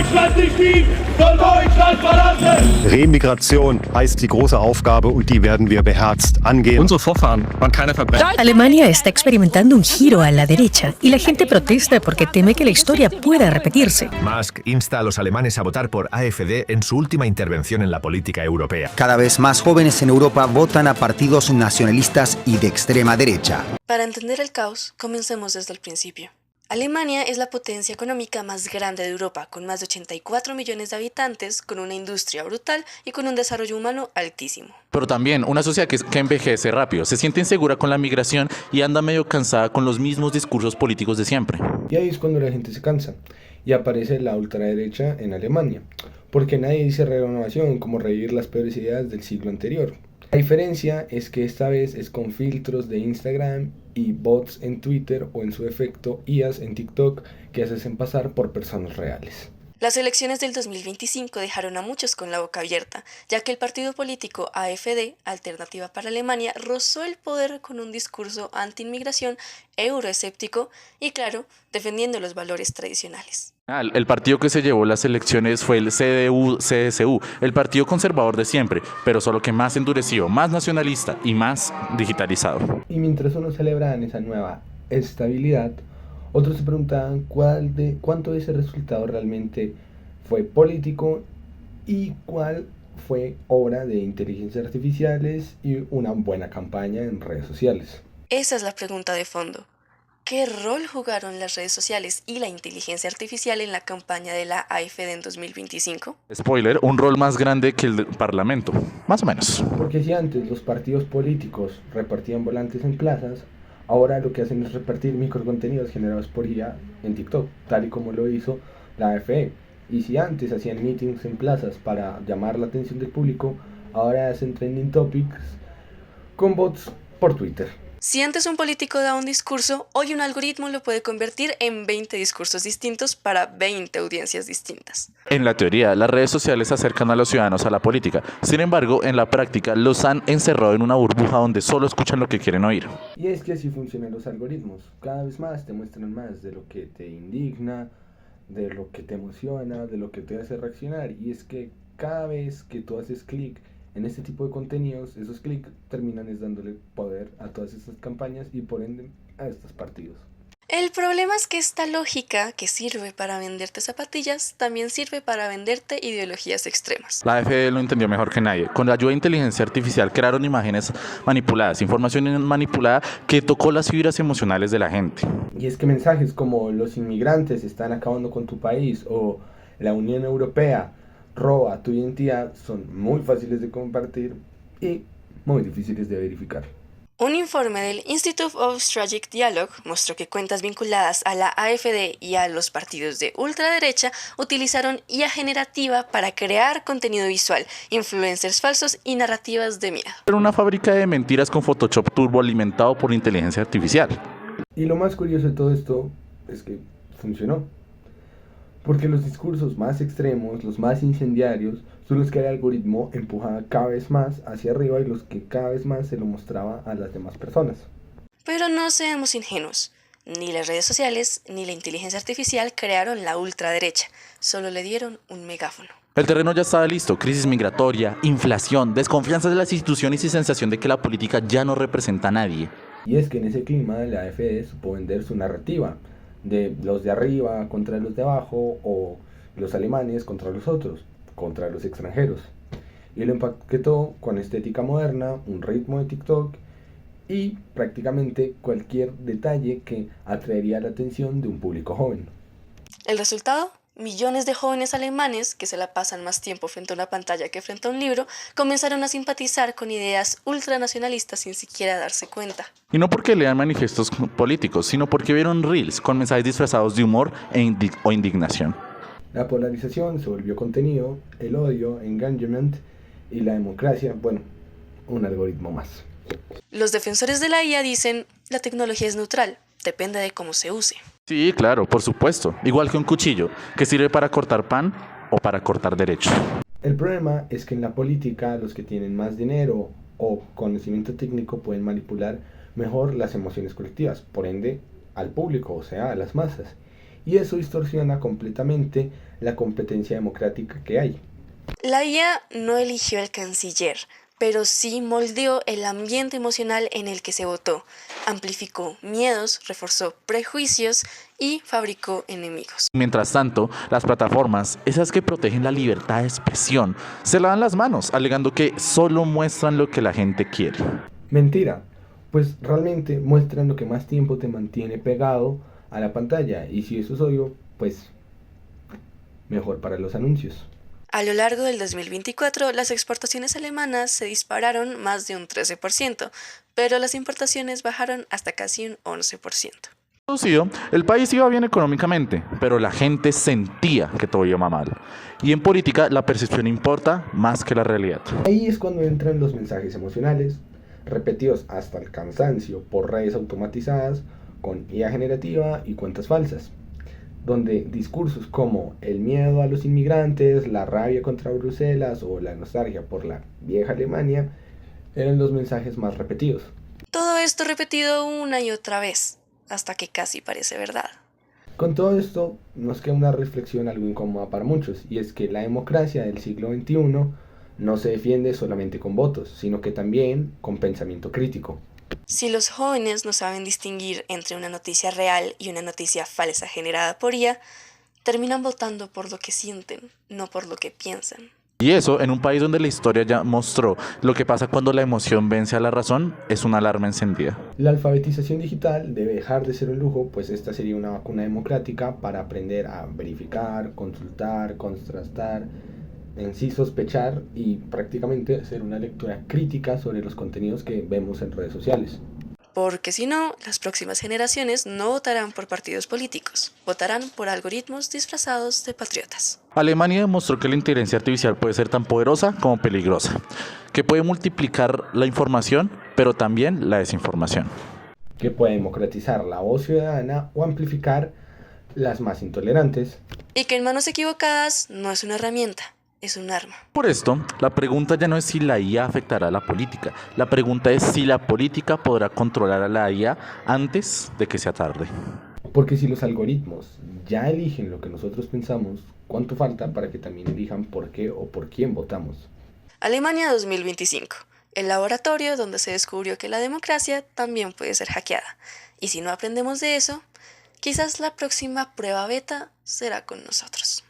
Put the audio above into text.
Deutschland nicht gibt, soll Deutschland verlassen. Remigration heißt die große Aufgabe und die werden wir beherzt angehen. Unsere Vorfahren waren keine Verbrecher. Alemania está experimentando un giro a la derecha y la gente protesta porque teme que la historia pueda repetirse. Musk insta a los alemanes a votar por AfD en su última intervención en la política europea. Cada vez más jóvenes en Europa votan a partidos nacionalistas y de extrema derecha. Para entender el caos, comencemos desde el principio. Alemania es la potencia económica más grande de Europa, con más de 84 millones de habitantes, con una industria brutal y con un desarrollo humano altísimo. Pero también una sociedad que envejece rápido, se siente insegura con la migración y anda medio cansada con los mismos discursos políticos de siempre. Y ahí es cuando la gente se cansa y aparece la ultraderecha en Alemania, porque nadie dice renovación como revivir las peores ideas del siglo anterior. La diferencia es que esta vez es con filtros de Instagram y bots en Twitter o en su efecto IAs en TikTok que se hacen pasar por personas reales. Las elecciones del 2025 dejaron a muchos con la boca abierta, ya que el partido político AfD, Alternativa para Alemania, rozó el poder con un discurso anti-inmigración, euroescéptico y, claro, defendiendo los valores tradicionales. El partido que se llevó las elecciones fue el CDU-CSU, el partido conservador de siempre, pero solo que más endurecido, más nacionalista y más digitalizado. Y mientras unos celebraban esa nueva estabilidad, otros se preguntaban cuánto de ese resultado realmente fue político y cuál fue obra de inteligencias artificiales y una buena campaña en redes sociales. Esa es la pregunta de fondo. ¿Qué rol jugaron las redes sociales y la inteligencia artificial en la campaña de la AfD en 2025? Spoiler, un rol más grande que el del Parlamento, más o menos. Porque si antes los partidos políticos repartían volantes en plazas, ahora lo que hacen es repartir microcontenidos generados por IA en TikTok, tal y como lo hizo la AfD. Y si antes hacían meetings en plazas para llamar la atención del público, ahora hacen trending topics con bots por Twitter. Si antes un político da un discurso, hoy un algoritmo lo puede convertir en 20 discursos distintos para 20 audiencias distintas. En la teoría, las redes sociales acercan a los ciudadanos a la política. Sin embargo, en la práctica, los han encerrado en una burbuja donde solo escuchan lo que quieren oír. Y es que así funcionan los algoritmos. Cada vez más te muestran más de lo que te indigna, de lo que te emociona, de lo que te hace reaccionar. Y es que cada vez que tú haces clic en este tipo de contenidos, esos clics terminan dándole poder a todas estas campañas y por ende a estos partidos. El problema es que esta lógica que sirve para venderte zapatillas también sirve para venderte ideologías extremas. La AfD lo entendió mejor que nadie. Con la ayuda de inteligencia artificial crearon imágenes manipuladas, información manipulada que tocó las fibras emocionales de la gente. Y es que mensajes como los inmigrantes están acabando con tu país o la Unión Europea roba tu identidad son muy fáciles de compartir y muy difíciles de verificar. Un informe del Institute of Strategic Dialogue mostró que cuentas vinculadas a la AfD y a los partidos de ultraderecha utilizaron IA generativa para crear contenido visual, influencers falsos y narrativas de miedo. Era una fábrica de mentiras con Photoshop turbo alimentado por inteligencia artificial. Y lo más curioso de todo esto es que funcionó. Porque los discursos más extremos, los más incendiarios, son los que el algoritmo empujaba cada vez más hacia arriba y los que cada vez más se lo mostraba a las demás personas. Pero no seamos ingenuos. Ni las redes sociales ni la inteligencia artificial crearon la ultraderecha. Solo le dieron un megáfono. El terreno ya estaba listo. Crisis migratoria, inflación, desconfianza de las instituciones y sensación de que la política ya no representa a nadie. Y es que en ese clima la AfD supo vender su narrativa de los de arriba contra los de abajo o los alemanes contra los otros, contra los extranjeros. Y lo empaquetó con estética moderna, un ritmo de TikTok y prácticamente cualquier detalle que atraería la atención de un público joven. ¿El resultado? Millones de jóvenes alemanes, que se la pasan más tiempo frente a una pantalla que frente a un libro, comenzaron a simpatizar con ideas ultranacionalistas sin siquiera darse cuenta. Y no porque lean manifiestos políticos, sino porque vieron reels con mensajes disfrazados de humor o indignación. La polarización se volvió contenido, el odio, engagement y la democracia, bueno, un algoritmo más. Los defensores de la IA dicen, la tecnología es neutral, depende de cómo se use. Sí, claro, por supuesto. Igual que un cuchillo, que sirve para cortar pan o para cortar derecho. El problema es que en la política los que tienen más dinero o conocimiento técnico pueden manipular mejor las emociones colectivas, por ende al público, o sea, a las masas. y eso distorsiona completamente la competencia democrática que hay. La IA no eligió al canciller, pero sí moldeó el ambiente emocional en el que se votó, amplificó miedos, reforzó prejuicios y fabricó enemigos. Mientras tanto, las plataformas, esas que protegen la libertad de expresión, se lavan las manos, alegando que solo muestran lo que la gente quiere. Mentira, pues realmente muestran lo que más tiempo te mantiene pegado a la pantalla, y si eso es obvio, pues mejor para los anuncios. A lo largo del 2024, las exportaciones alemanas se dispararon más de un 13%, pero las importaciones bajaron hasta casi un 11%. Traducido, el país iba bien económicamente, pero la gente sentía que todo iba mal. Y en política, la percepción importa más que la realidad. Ahí es cuando entran los mensajes emocionales, repetidos hasta el cansancio por redes automatizadas, con IA generativa y cuentas falsas, donde discursos como el miedo a los inmigrantes, la rabia contra Bruselas o la nostalgia por la vieja Alemania eran los mensajes más repetidos. Todo esto repetido una y otra vez, hasta que casi parece verdad. Con todo esto nos queda una reflexión algo incómoda para muchos, y es que la democracia del siglo XXI no se defiende solamente con votos, sino que también con pensamiento crítico. Si los jóvenes no saben distinguir entre una noticia real y una noticia falsa generada por IA, terminan votando por lo que sienten, no por lo que piensan. Y eso, en un país donde la historia ya mostró lo que pasa cuando la emoción vence a la razón, es una alarma encendida. La alfabetización digital debe dejar de ser un lujo, pues esta sería una vacuna democrática para aprender a verificar, consultar, contrastar, en sí sospechar y prácticamente hacer una lectura crítica sobre los contenidos que vemos en redes sociales. Porque si no, las próximas generaciones no votarán por partidos políticos, votarán por algoritmos disfrazados de patriotas. Alemania demostró que la inteligencia artificial puede ser tan poderosa como peligrosa, que puede multiplicar la información, pero también la desinformación. Que puede democratizar la voz ciudadana o amplificar las más intolerantes. Y que en manos equivocadas no es una herramienta, es un arma. Por esto, la pregunta ya no es si la IA afectará a la política, la pregunta es si la política podrá controlar a la IA antes de que sea tarde. Porque si los algoritmos ya eligen lo que nosotros pensamos, ¿cuánto falta para que también elijan por qué o por quién votamos? Alemania 2025, el laboratorio donde se descubrió que la democracia también puede ser hackeada. Y si no aprendemos de eso, quizás la próxima prueba beta será con nosotros.